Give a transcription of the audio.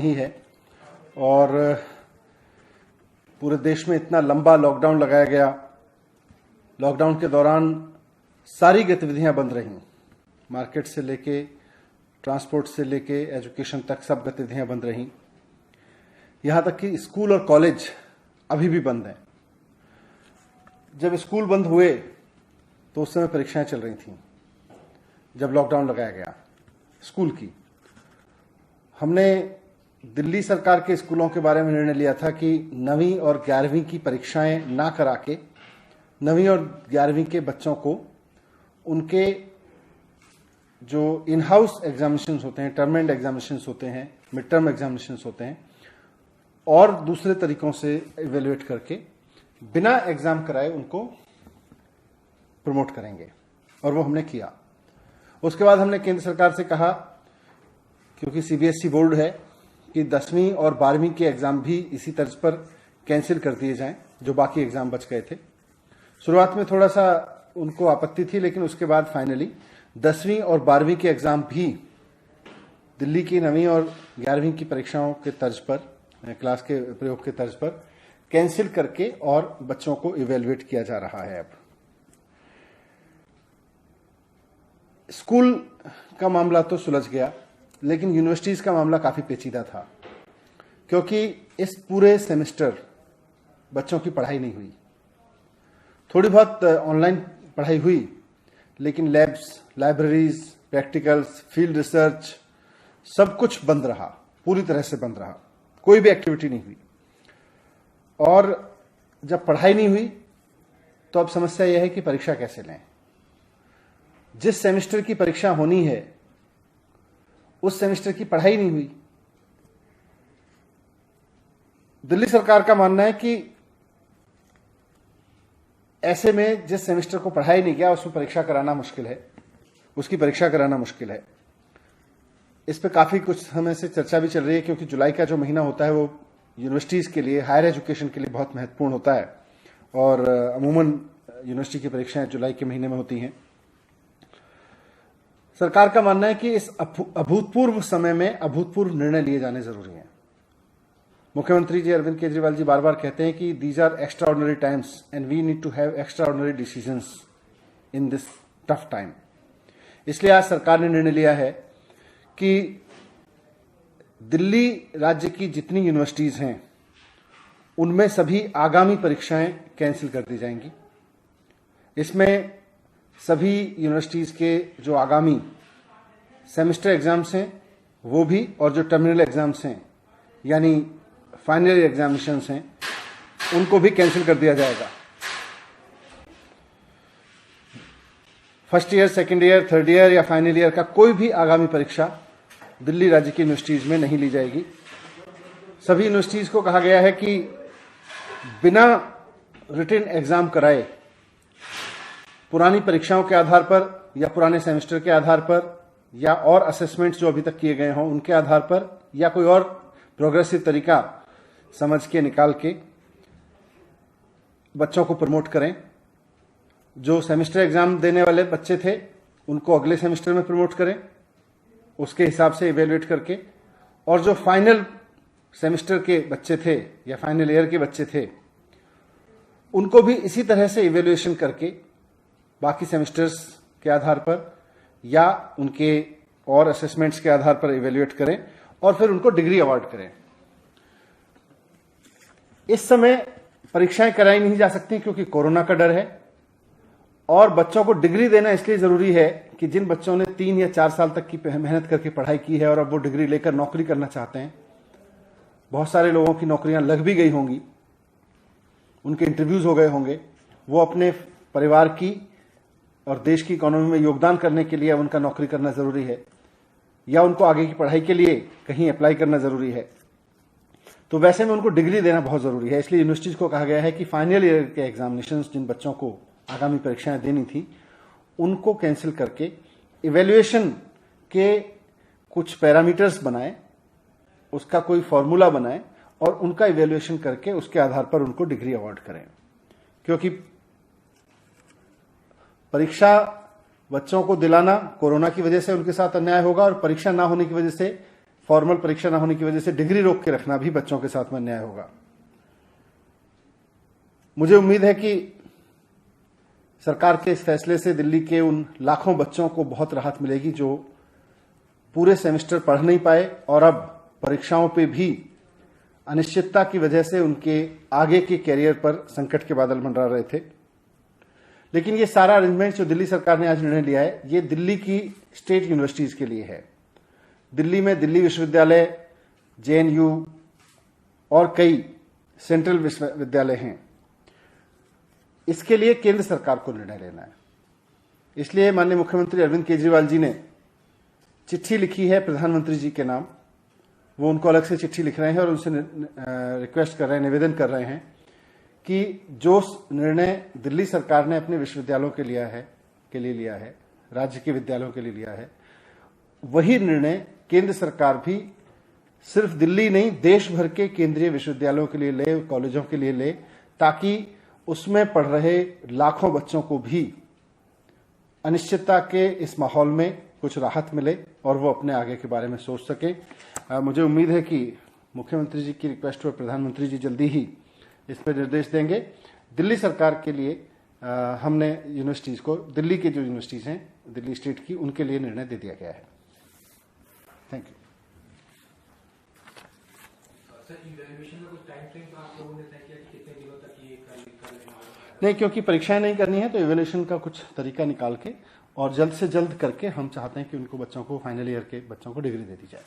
नहीं है और पूरे देश में इतना लंबा लॉकडाउन लगाया गया। लॉकडाउन के दौरान सारी गतिविधियां बंद रहीं, मार्केट से लेके ट्रांसपोर्ट से लेके एजुकेशन तक सब गतिविधियां बंद रहीं। यहां तक कि स्कूल और कॉलेज अभी भी बंद हैं। जब स्कूल बंद हुए तो उस समय परीक्षाएं चल रही थीं। जब लॉकडाउन लगाया गया स्कूल की, हमने दिल्ली सरकार के स्कूलों के बारे में निर्णय लिया था कि 9वीं और 11वीं की परीक्षाएं ना करा के 9वीं और 11वीं के बच्चों को उनके जो इन हाउस एग्जामिनेशंस होते हैं, टर्म एंड एग्जामिनेशंस होते हैं, मिड टर्म एग्जामिनेशंस होते हैं, और दूसरे तरीकों से इवेल्युएट करके बिना एग्जाम कराए उनको प्रमोट करेंगे। और वो हमने किया। उसके बाद हमने केंद्र सरकार से कहा, क्योंकि सीबीएसई बोर्ड है, कि 10वीं और 12वीं के एग्जाम भी इसी तर्ज पर कैंसिल कर दिए जाएं, जो बाकी एग्जाम बच गए थे। शुरुआत में थोड़ा सा उनको आपत्ति थी, लेकिन उसके बाद फाइनली 10वीं और 12वीं के एग्जाम भी दिल्ली की 9वीं और 11वीं की परीक्षाओं के तर्ज पर, क्लास के प्रयोग के तर्ज पर कैंसिल करके और बच्चों को इवेल्युएट किया जा रहा है। अब स्कूल का मामला तो सुलझ गया, लेकिन यूनिवर्सिटीज का मामला काफी पेचीदा था, क्योंकि इस पूरे सेमेस्टर बच्चों की पढ़ाई नहीं हुई। थोड़ी बहुत ऑनलाइन पढ़ाई हुई, लेकिन labs, libraries, practicals, field research सब कुछ बंद रहा, पूरी तरह से बंद रहा। कोई भी एक्टिविटी नहीं हुई। और जब पढ़ाई नहीं हुई तो अब समस्या यह है कि परीक्षा कैसे लें। जिस सेमेस्टर की परीक्षा होनी है उस सेमेस्टर की पढ़ाई नहीं हुई। दिल्ली सरकार का मानना है कि ऐसे में जिस सेमेस्टर को पढ़ाई नहीं गया उसमें परीक्षा कराना मुश्किल है, उसकी परीक्षा कराना मुश्किल है। इस पे काफी कुछ समय से चर्चा भी चल रही है, क्योंकि जुलाई का जो महीना होता है वो यूनिवर्सिटीज के लिए, हायर एजुकेशन के लिए बहुत महत्वपूर्ण होता है, और अमूमन यूनिवर्सिटी की परीक्षाएं जुलाई के महीने में होती हैं। सरकार का मानना है कि इस अभूतपूर्व समय में अभूतपूर्व निर्णय लिए जाने जरूरी हैं। मुख्यमंत्री जी अरविंद केजरीवाल जी बार बार कहते हैं कि these are extraordinary times and we need to have extraordinary decisions in this tough time. इसलिए आज सरकार ने निर्णय लिया है कि दिल्ली राज्य की जितनी यूनिवर्सिटीज हैं उनमें सभी आगामी परीक्षाएं कैंसिल कर दी जाएंगी। इसमें सभी यूनिवर्सिटीज के जो आगामी सेमेस्टर एग्जाम्स हैं वो भी, और जो टर्मिनल एग्जाम्स हैं यानी फाइनल एग्जामिनेशंस हैं, उनको भी कैंसिल कर दिया जाएगा। First year, second year, third year या फाइनल ईयर का कोई भी आगामी परीक्षा दिल्ली राज्य की यूनिवर्सिटीज में नहीं ली जाएगी। सभी यूनिवर्सिटीज को कहा गया है कि बिना रिटन एग्जाम कराए, पुरानी परीक्षाओं के आधार पर या पुराने सेमेस्टर के आधार पर या और असेसमेंट्स जो अभी तक किए गए हों उनके आधार पर, या कोई और प्रोग्रेसिव तरीका समझ के निकाल के बच्चों को प्रमोट करें। जो सेमेस्टर एग्जाम देने वाले बच्चे थे उनको अगले सेमेस्टर में प्रमोट करें, उसके हिसाब से इवेल्युएट करके, और जो फाइनल सेमेस्टर के बच्चे थे या फाइनल ईयर के बच्चे थे उनको भी इसी तरह से इवेल्युएशन करके बाकी सेमेस्टर्स के आधार पर या उनके और असेसमेंट्स के आधार पर इवेल्युएट करें और फिर उनको डिग्री अवार्ड करें। इस समय परीक्षाएं कराई नहीं जा सकती क्योंकि कोरोना का डर है, और बच्चों को डिग्री देना इसलिए जरूरी है कि जिन बच्चों ने 3 या 4 साल तक की मेहनत करके पढ़ाई की है और अब वो डिग्री लेकर नौकरी करना चाहते हैं, बहुत सारे लोगों की नौकरियां लग भी गई होंगी, उनके इंटरव्यूज हो गए होंगे, वो अपने परिवार की और देश की इकोनॉमी में योगदान करने के लिए उनका नौकरी करना जरूरी है, या उनको आगे की पढ़ाई के लिए कहीं अप्लाई करना जरूरी है। तो वैसे में उनको डिग्री देना बहुत जरूरी है। इसलिए यूनिवर्सिटीज को कहा गया है कि फाइनल ईयर के एग्जामिनेशन, जिन बच्चों को आगामी परीक्षाएं देनी थी, उनको कैंसिल करके इवेल्युएशन के कुछ पैरामीटर्स बनाएं, उसका कोई फॉर्मूला बनाएं और उनका इवेल्युएशन करके उसके आधार पर उनको डिग्री अवार्ड करें। क्योंकि परीक्षा बच्चों को दिलाना कोरोना की वजह से उनके साथ अन्याय होगा, और परीक्षा ना होने की वजह से फॉर्मल परीक्षा न होने की वजह से डिग्री रोक के रखना भी बच्चों के साथ में अन्याय होगा। मुझे उम्मीद है कि सरकार के इस फैसले से दिल्ली के उन लाखों बच्चों को बहुत राहत मिलेगी जो पूरे सेमेस्टर पढ़ नहीं पाए और अब परीक्षाओं पे भी अनिश्चितता की वजह से उनके आगे के कैरियर पर संकट के बादल मंडरा रहे थे। लेकिन ये सारा अरेंजमेंट जो दिल्ली सरकार ने आज निर्णय लिया है, ये दिल्ली की स्टेट यूनिवर्सिटीज के लिए है। दिल्ली में दिल्ली विश्वविद्यालय, जेएनयू और कई सेंट्रल विश्वविद्यालय हैं। इसके लिए केंद्र सरकार को निर्णय लेना है। इसलिए माननीय मुख्यमंत्री अरविंद केजरीवाल जी ने चिट्ठी लिखी है प्रधानमंत्री जी के नाम। वो उनको अलग से चिट्ठी लिख रहे हैं और उनसे रिक्वेस्ट कर रहे हैं, निवेदन कर रहे हैं कि जो निर्णय दिल्ली सरकार ने अपने विश्वविद्यालयों के लिए लिया है, राज्य के विद्यालयों के लिए लिया है, वही निर्णय केंद्र सरकार भी सिर्फ दिल्ली नहीं, देश भर के केंद्रीय विश्वविद्यालयों के लिए ले, कॉलेजों के लिए ले, ताकि उसमें पढ़ रहे लाखों बच्चों को भी अनिश्चितता के इस माहौल में कुछ राहत मिले और वो अपने आगे के बारे में सोच सकें। मुझे उम्मीद है कि मुख्यमंत्री जी की रिक्वेस्ट पर प्रधानमंत्री जी जल्दी ही इस पर निर्देश देंगे। दिल्ली सरकार के लिए हमने यूनिवर्सिटीज को, दिल्ली के जो यूनिवर्सिटीज हैं दिल्ली स्टेट की, उनके लिए निर्णय दे दिया गया है। Thank you. नहीं, क्योंकि परीक्षाएं नहीं करनी है तो इवैल्यूएशन का कुछ तरीका निकाल के और जल्द से जल्द करके हम चाहते हैं कि उनको बच्चों को, फाइनल ईयर के बच्चों को डिग्री दे दी जाए।